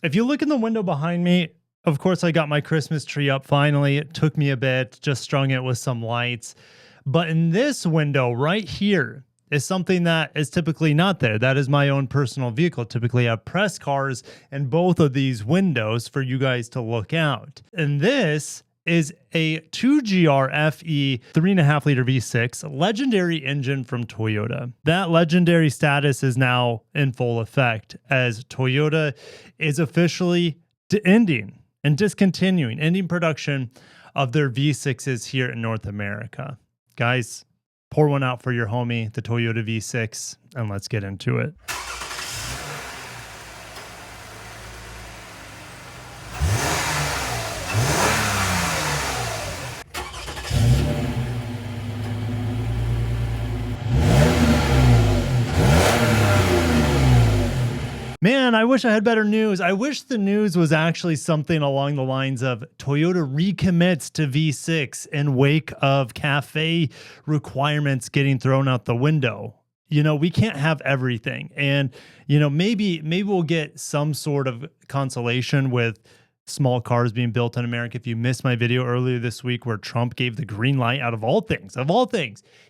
If you look in the window behind me, of course, I got my Christmas tree up finally. It took me a bit, just strung it with some lights. But in this window right here is something that is typically not there. That is my own personal vehicle. Typically, I have press cars in both of these windows for you guys to look out. And this is a 2GR FE 3.5 liter V6 legendary engine from Toyota. That legendary status is now in full effect as Toyota is officially ending production of their V6s here in North America. Guys, pour one out for your homie, the Toyota V6, and let's get into it. Man, I wish I had better news. I wish the news was actually something along the lines of Toyota recommits to V6 in wake of CAFE requirements getting thrown out the window. You know, we can't have everything. And, you know, maybe we'll get some sort of consolation with small cars being built in America. If you missed my video earlier this week where Trump gave the green light out of all things,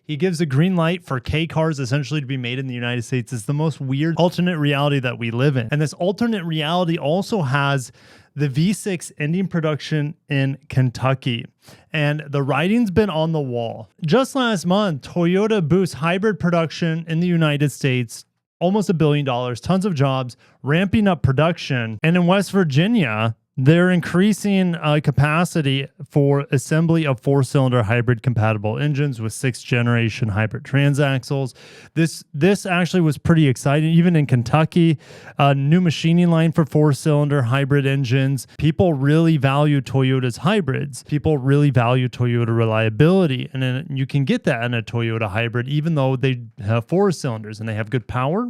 he gives a green light for K cars essentially to be made in the United States. It's the most weird alternate reality that we live in. And this alternate reality also has the V6 ending production in Kentucky. And the writing's been on the wall. Just last month, Toyota boosts hybrid production in the United States, almost $1 billion, tons of jobs, ramping up production. And in West Virginia, they're increasing capacity for assembly of 4-cylinder hybrid compatible engines with 6th generation hybrid transaxles. This actually was pretty exciting. Even in Kentucky, a new machining line for 4-cylinder hybrid engines. People really value Toyota's hybrids. People really value Toyota reliability. And then you can get that in a Toyota hybrid, even though they have 4 cylinders and they have good power,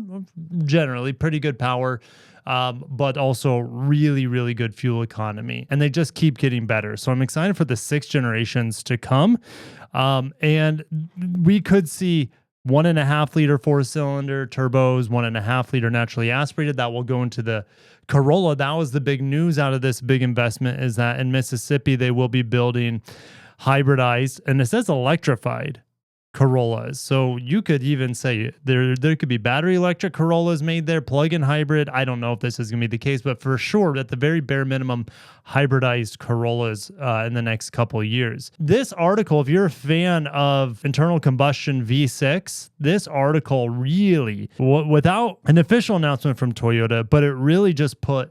generally pretty good power. But also really, really good fuel economy. And they just keep getting better. So I'm excited for the 6th generations to come. And we could see 1.5 liter 4-cylinder turbos, 1.5 liter naturally aspirated. That will go into the Corolla. That was the big news out of this big investment, is that in Mississippi, they will be building hybridized, and it says electrified Corollas. So you could even say there could be battery electric Corollas made there, plug-in hybrid. I don't know if this is going to be the case, but for sure, at the very bare minimum, hybridized Corollas in the next couple of years. This article, if you're a fan of internal combustion V6, this article really, without an official announcement from Toyota, but it really just put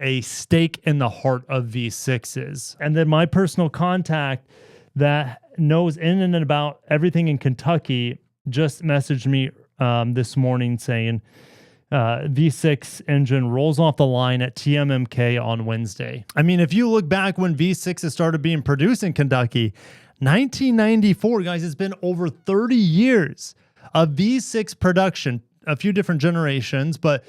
a stake in the heart of V6s. And then my personal contact that knows in and about everything in Kentucky just messaged me this morning saying V6 engine rolls off the line at TMMK on Wednesday. I mean, if you look back when V6s started being produced in Kentucky, 1994, guys, it's been over 30 years of V6 production, a few different generations, but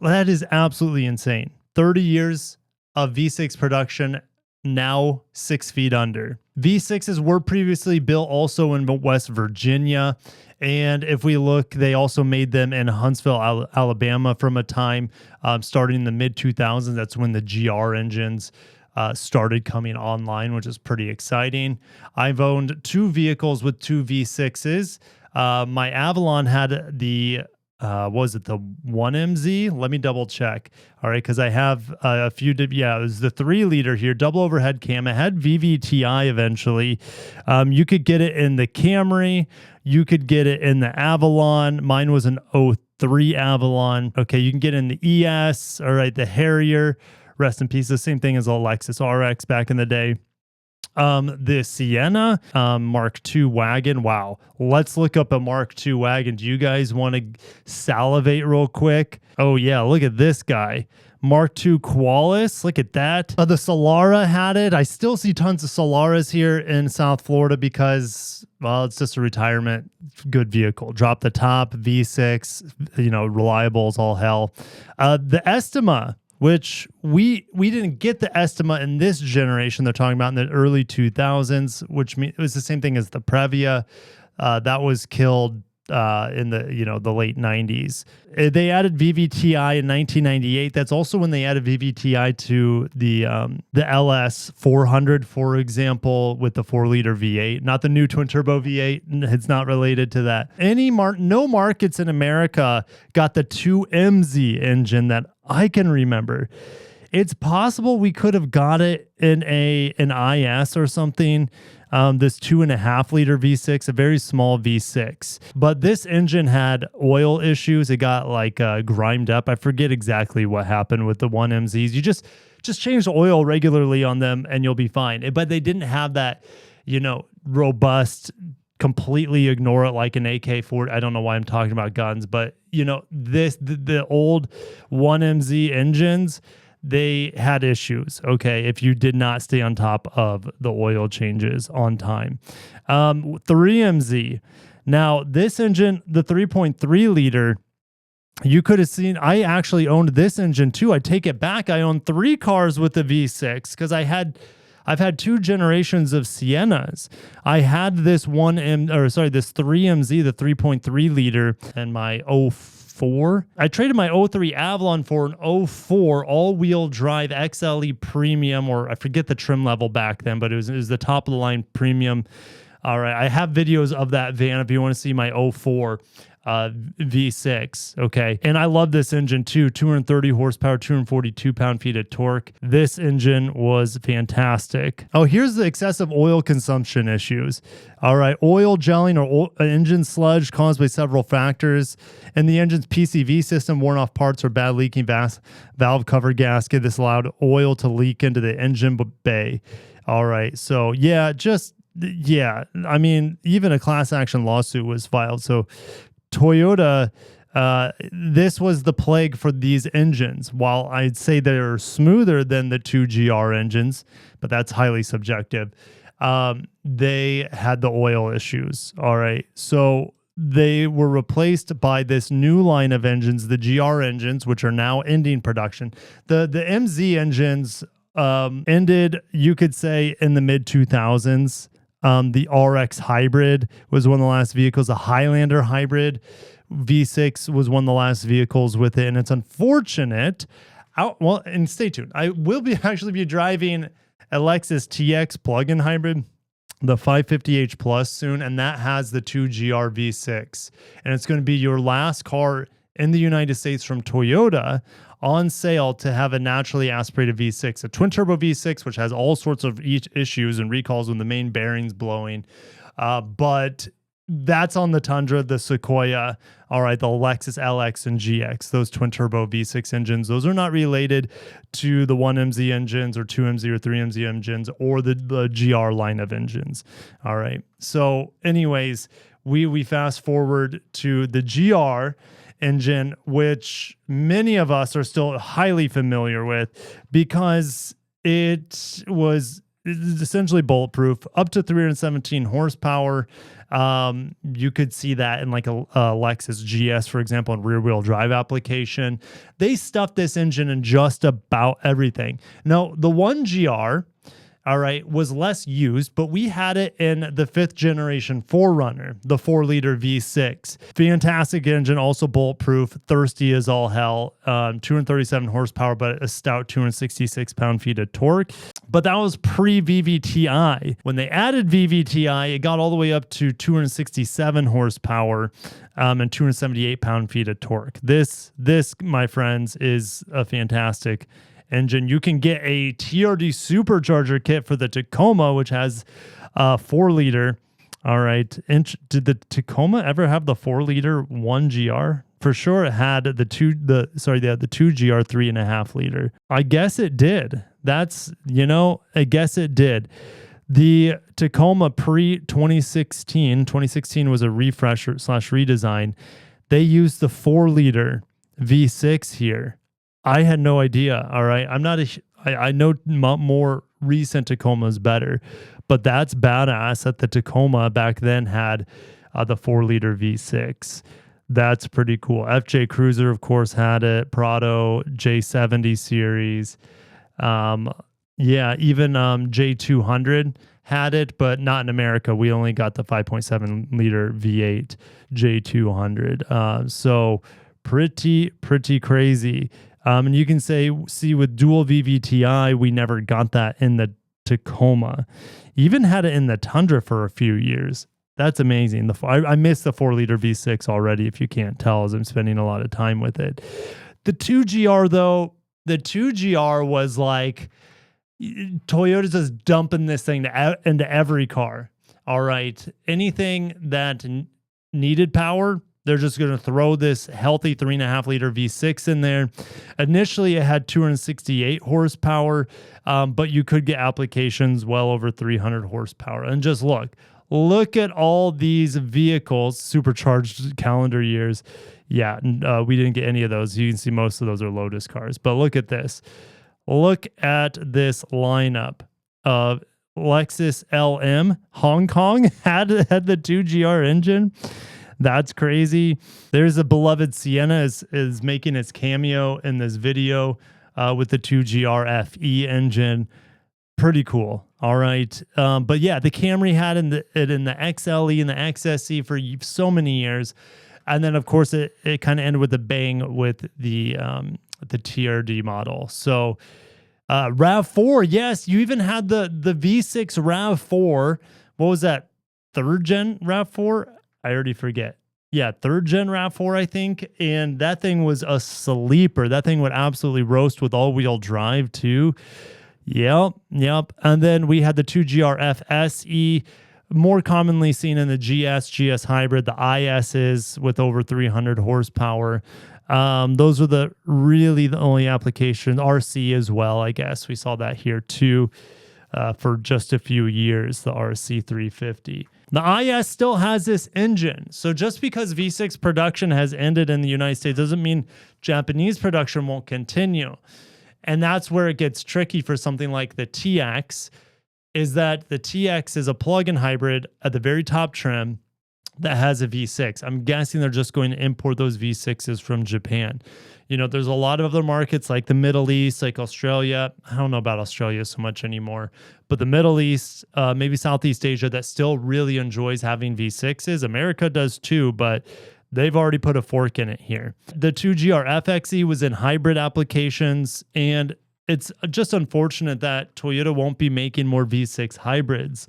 that is absolutely insane. 30 years of V6 production, now 6 feet under. V6s were previously built also in West Virginia. And if we look, they also made them in Huntsville, Alabama from a time starting in the mid-2000s. That's when the GR engines started coming online, which is pretty exciting. I've owned 2 vehicles with 2 V6s. My Avalon had the was it the 1MZ? Let me double check. All right, because I have a few. Yeah, it was the 3 liter here, double overhead cam. It had VVTi eventually. You could get it in the Camry. You could get it in the Avalon. Mine was an 03 Avalon. Okay, you can get it in the ES. All right, the Harrier. Rest in peace. The same thing as a Lexus RX back in the day. The Sienna Mark II wagon. Wow. Let's look up a Mark II wagon. Do you guys want to salivate real quick? Oh, yeah. Look at this guy. Mark II Qualis. Look at that. The Solara had it. I still see tons of Solaras here in South Florida because, well, it's just a retirement good vehicle. Drop the top, V6, you know, reliable as all hell. The Estima, which we didn't get the Estima in this generation. They're talking about in the early 2000s, which it was the same thing as the Previa. That was killed in the the late 90s. They added VVTi in 1998. That's also when they added VVTi to the LS 400, for example, with the 4-liter V8. Not the new twin turbo V8. It's not related to that. No markets in America got the 2MZ engine that I can remember. It's possible we could have got it in an IS or something. This 2.5-liter V6, a very small V6. But this engine had oil issues. It got grimed up. I forget exactly what happened with the 1MZs. You just change the oil regularly on them and you'll be fine. But they didn't have that, robust, completely ignore it like an AK-40. I don't know why I'm talking about guns, but the old 1MZ engines, they had issues, okay, if you did not stay on top of the oil changes on time. 3MZ. Now, this engine, the 3.3 liter, you could have seen, I actually owned this engine too. I take it back. I owned 3 cars with the V6 because I've had 2 generations of Siennas. I had this 3MZ, the 3.3 liter, and my 04. I traded my 03 Avalon for an 04 all-wheel drive XLE Premium, or I forget the trim level back then, but it was the top of the line Premium. All right, I have videos of that van if you want to see my 04 V6, okay? And I love this engine too, 230 horsepower, 242 pound-feet of torque. This engine was fantastic. Oh, here's the excessive oil consumption issues. All right, oil gelling or engine sludge caused by several factors. And the engine's PCV system, worn off parts or bad leaking valve cover gasket. This allowed oil to leak into the engine bay. All right, so yeah, I mean, even a class action lawsuit was filed. So Toyota, this was the plague for these engines. While I'd say they're smoother than the 2GR engines, but that's highly subjective, they had the oil issues. All right. So they were replaced by this new line of engines, the GR engines, which are now ending production. The MZ engines ended, you could say, in the mid-2000s. The RX hybrid was one of the last vehicles. The Highlander hybrid V6 was one of the last vehicles with it. And it's unfortunate. And stay tuned. I will actually be driving a Lexus TX plug-in hybrid, the 550h Plus soon. And that has the 2GR V6. And it's going to be your last car in the United States from Toyota on sale to have a naturally aspirated V6, a twin turbo V6, which has all sorts of issues and recalls when the main bearing's blowing. But that's on the Tundra, the Sequoia, all right, the Lexus LX and GX, those twin turbo V6 engines. Those are not related to the 1MZ engines or 2MZ or 3MZ engines or the GR line of engines. All right. So anyways, we fast forward to the GR engine, which many of us are still highly familiar with because it's essentially bulletproof, up to 317 horsepower. You could see that in like a Lexus GS, for example, in rear wheel drive application. They stuffed this engine in just about everything. Now, the 1GR, all right, was less used, but we had it in the 5th generation 4Runner, the 4-liter V6. Fantastic engine, also bulletproof, thirsty as all hell, 237 horsepower, but a stout 266 pound-feet of torque. But that was pre-VVTi. When they added VVTi, it got all the way up to 267 horsepower and 278 pound-feet of torque. This, my friends, is a fantastic engine. You can get a TRD supercharger kit for the Tacoma, which has a 4-liter. All right. Did the Tacoma ever have the 4-liter 1GR? For sure it had the 2GR 3.5 liter. I guess it did. I guess it did. The Tacoma pre-2016 was a refresher / redesign. They used the 4-liter V6 here. I had no idea. All right. I know more recent Tacomas better, but that's badass that the Tacoma back then had the 4-liter V6. That's pretty cool. FJ Cruiser, of course, had it. Prado, J70 series. Yeah, even J200 had it, but not in America. We only got the 5.7 liter V8 J200. So pretty crazy. And you can see with dual VVTi, we never got that in the Tacoma. Even had it in the Tundra for a few years. That's amazing. I missed the 4-liter V6 already, if you can't tell, as I'm spending a lot of time with it. The 2GR, though, the 2GR was like, Toyota's just dumping this thing into every car. All right. Anything that needed power, they're just going to throw this healthy 3.5-liter V6 in there. Initially, it had 268 horsepower, but you could get applications well over 300 horsepower. And just look at all these vehicles, supercharged calendar years. Yeah, we didn't get any of those. You can see most of those are Lotus cars. But look at this. Look at this lineup of Lexus LM. Hong Kong had the 2GR engine. That's crazy. There's a beloved Sienna is making its cameo in this video with the 2GR FE engine. Pretty cool. All right. But yeah, the Camry had it in the XLE and the XSE for so many years. And then, of course, it kind of ended with a bang with the TRD model. So RAV4, yes, you even had the V6 RAV4. What was that? 3rd gen RAV4? I already forget. Yeah, 3rd gen RAV4, I think. And that thing was a sleeper. That thing would absolutely roast with all-wheel drive, too. Yep. And then we had the 2GR FSE, more commonly seen in the GS Hybrid, the ISs with over 300 horsepower. Those were really the only application. RC as well, I guess. We saw that here too for just a few years, the RC 350. The IS still has this engine. So just because V6 production has ended in the United States doesn't mean Japanese production won't continue. And that's where it gets tricky for something like the TX, is that the TX is a plug-in hybrid at the very top trim that has a V6. I'm guessing they're just going to import those V6s from Japan. You know, there's a lot of other markets like the Middle East, like Australia. I don't know about Australia so much anymore, but the Middle East, maybe Southeast Asia, that still really enjoys having V6s. America does too, but they've already put a fork in it here. The 2GR FXE was in hybrid applications, and it's just unfortunate that Toyota won't be making more V6 hybrids.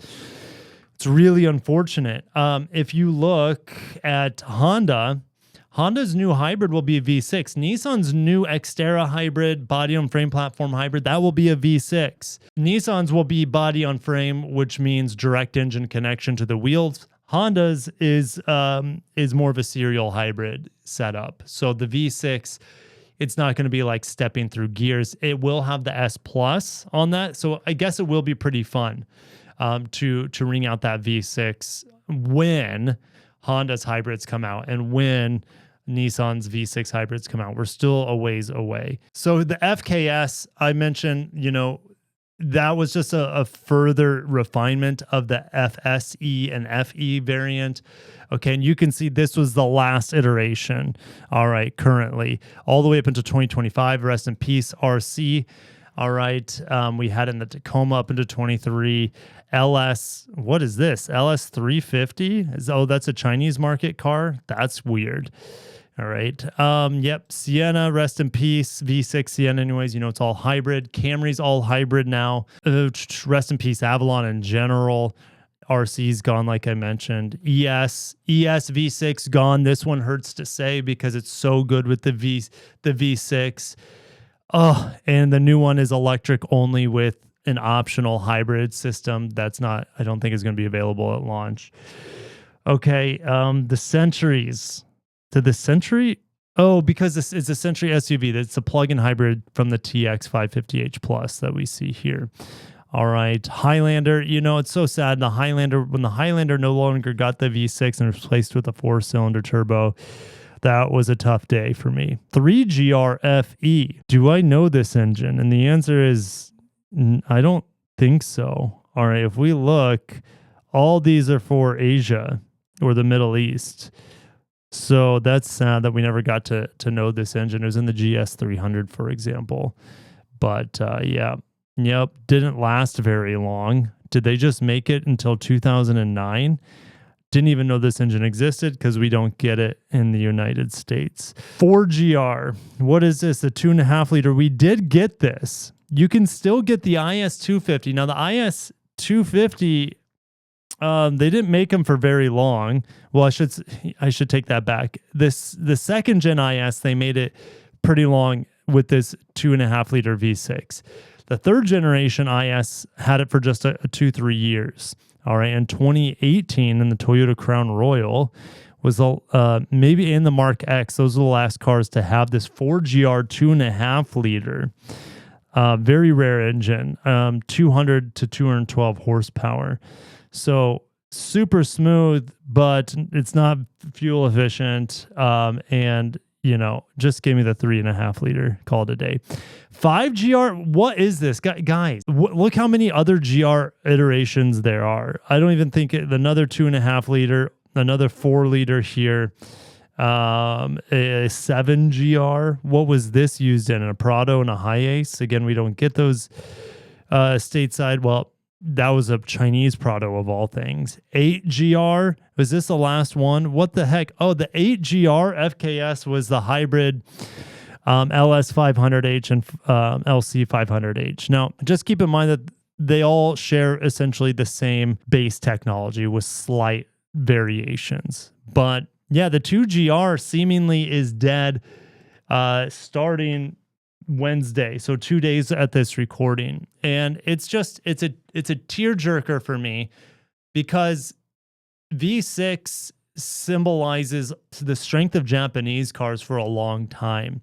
It's really unfortunate. If you look at Honda's new hybrid will be a V6. Nissan's new Xterra hybrid, body on frame platform hybrid, that will be a V6. Nissan's will be body on frame, which means direct engine connection to the wheels. Honda's is more of a serial hybrid setup. So the V6, it's not going to be like stepping through gears. It will have the S Plus on that. So I guess it will be pretty fun to ring out that V6 when Honda's hybrids come out and when Nissan's V6 hybrids come out. We're still a ways away. So the FKS, I mentioned, that was just a further refinement of the FSE and FE variant. Okay, and you can see this was the last iteration. All right, currently, all the way up into 2025. Rest in peace, RC. All right, we had in the Tacoma up into 23. LS, what is this? LS 350? That's a Chinese market car? That's weird. All right. Yep. Sienna, rest in peace. V6 Sienna, anyways, it's all hybrid. Camry's all hybrid now. Rest in peace, Avalon in general. RC's gone, like I mentioned. ES V6 gone. This one hurts to say because it's so good with the V6. Oh, and the new one is electric only with an optional hybrid system. That's not, I don't think is going to be available at launch. Okay. The Centuries. To the Century? Oh, because this is a Century SUV. That's a plug-in hybrid from the TX 550h Plus that we see here. All right. Highlander, it's so sad. When the Highlander no longer got the V6 and replaced with a 4-cylinder turbo, that was a tough day for me. 3GR FE. Do I know this engine? And the answer is, I don't think so. All right. If we look, all these are for Asia or the Middle East. So that's sad that we never got to know this engine. It was in the GS 300, for example. But yeah, Yep, didn't last very long. Did they just make it until 2009? Didn't even know this engine existed because we don't get it in the United States. 4GR. What is this? A 2.5 liter. We did get this. You can still get the IS250. Now, the IS250, they didn't make them for very long. Well, I should take that back. The second gen IS, they made it pretty long with this 2.5 liter V6. The third generation IS had it for just a 2-3 years. All right, in 2018, in the Toyota Crown Royal was maybe in the Mark X. Those are the last cars to have this 4GR 2.5 liter. Very rare engine, 200 to 212 horsepower. So super smooth, but it's not fuel efficient. And just give me the 3.5 liter, call it a day. 5GR, what is this? Guys, look how many other GR iterations there are. I don't even think another 2.5 liter, another 4 liter here, a 7GR. What was this used in? A Prado and a Hi-Ace? Again, we don't get those stateside. Well, that was a Chinese Prado of all things. 8GR, was this the last one? What the heck? Oh, the 8GR FKS was the hybrid LS 500H and LC 500H. Now, just keep in mind that they all share essentially the same base technology with slight variations. But yeah, the 2GR seemingly is dead starting Wednesday, so 2 days at this recording. And it's a tearjerker for me because V6 symbolizes the strength of Japanese cars for a long time.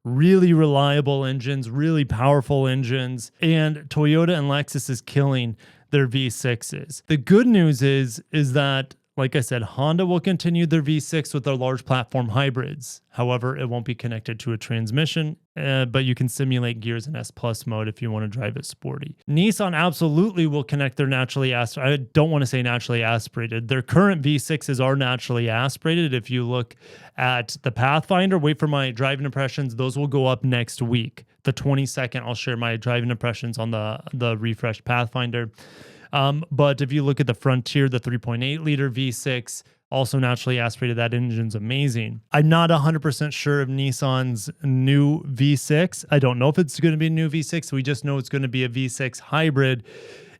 Really reliable engines, really powerful engines, and Toyota and Lexus is killing their V6s. The good news is that, like I said, Honda will continue their V6 with their large platform hybrids. However, it won't be connected to a transmission, but you can simulate gears in S Plus mode if you want to drive it sporty. Nissan absolutely will connect their naturally aspirated. I don't want to say naturally aspirated. Their current V6s are naturally aspirated. If you look at the Pathfinder, wait for my driving impressions. Those will go up next week. The 22nd, I'll share my driving impressions on the refreshed Pathfinder. But if you look at the Frontier, the 3.8 liter V6, also naturally aspirated, that engine's amazing. I'm not 100% sure of Nissan's new V6. I don't know if it's going to be a new V6. We just know it's going to be a V6 hybrid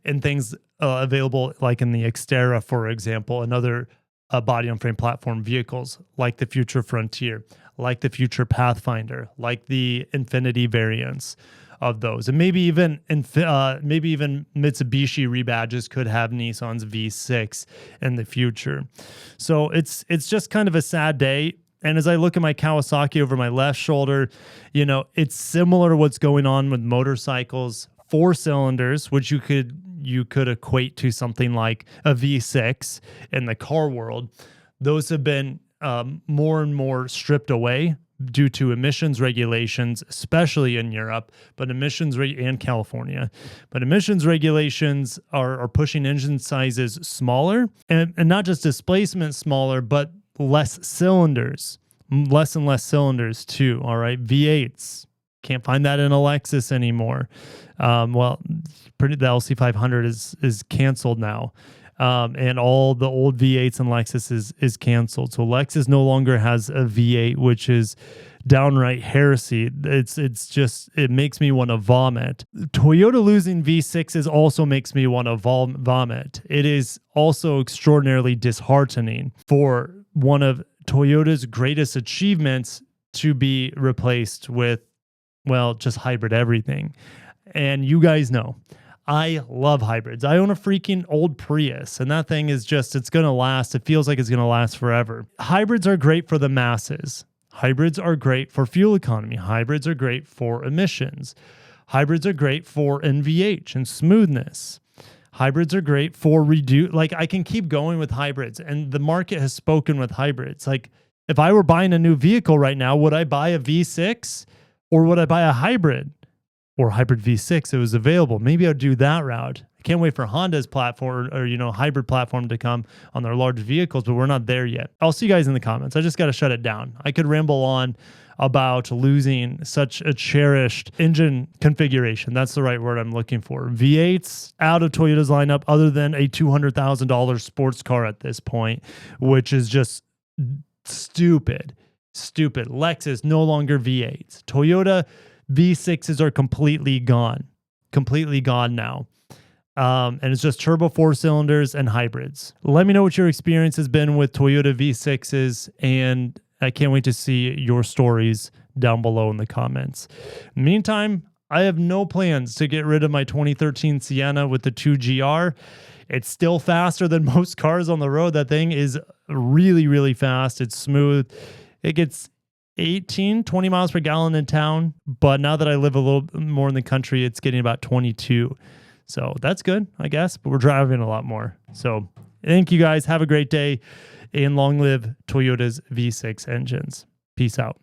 and things available like in the Xterra, for example, and other body-on-frame platform vehicles like the future Frontier, like the future Pathfinder, like the Infinity variants of those, and maybe even Mitsubishi rebadges could have Nissan's V6 in the future. So it's just kind of a sad day. And as I look at my Kawasaki over my left shoulder, it's similar to what's going on with motorcycles. 4 cylinders, which you could equate to something like a V6 in the car world. Those have been more and more stripped away due to emissions regulations, especially in Europe, but and California. But emissions regulations are pushing engine sizes smaller, and not just displacement smaller, but less cylinders, less and less cylinders too. All right, V8s. Can't find that in a Lexus anymore. The LC500 is canceled now. And all the old V8s and Lexus is canceled. So Lexus no longer has a V8, which is downright heresy. It makes me want to vomit. Toyota losing V6s also makes me want to vomit. It is also extraordinarily disheartening for one of Toyota's greatest achievements to be replaced with, just hybrid everything. And you guys know, I love hybrids. I own a freaking old Prius, and that thing is it's going to last. It feels like it's going to last forever. Hybrids are great for the masses. Hybrids are great for fuel economy. Hybrids are great for emissions. Hybrids are great for NVH and smoothness. Hybrids are great for I can keep going with hybrids, and the market has spoken with hybrids. Like, if I were buying a new vehicle right now, would I buy a V6 or would I buy a hybrid? Or hybrid V6, it was available. Maybe I'd do that route. I can't wait for Honda's platform or hybrid platform to come on their large vehicles, but we're not there yet. I'll see you guys in the comments. I just got to shut it down. I could ramble on about losing such a cherished engine configuration. That's the right word I'm looking for. V8's out of Toyota's lineup other than a $200,000 sports car at this point, which is just stupid. Lexus no longer V8s. Toyota V6s are completely gone now. And it's just turbo 4 cylinders and hybrids. Let me know what your experience has been with Toyota V6s, and I can't wait to see your stories down below in the comments. Meantime, I have no plans to get rid of my 2013 Sienna with the 2GR. It's still faster than most cars on the road. That thing is really, really fast. It's smooth. It gets 18, 20 miles per gallon in town. But now that I live a little more in the country, it's getting about 22. So that's good, I guess. But we're driving a lot more. So thank you guys. Have a great day. And long live Toyota's V6 engines. Peace out.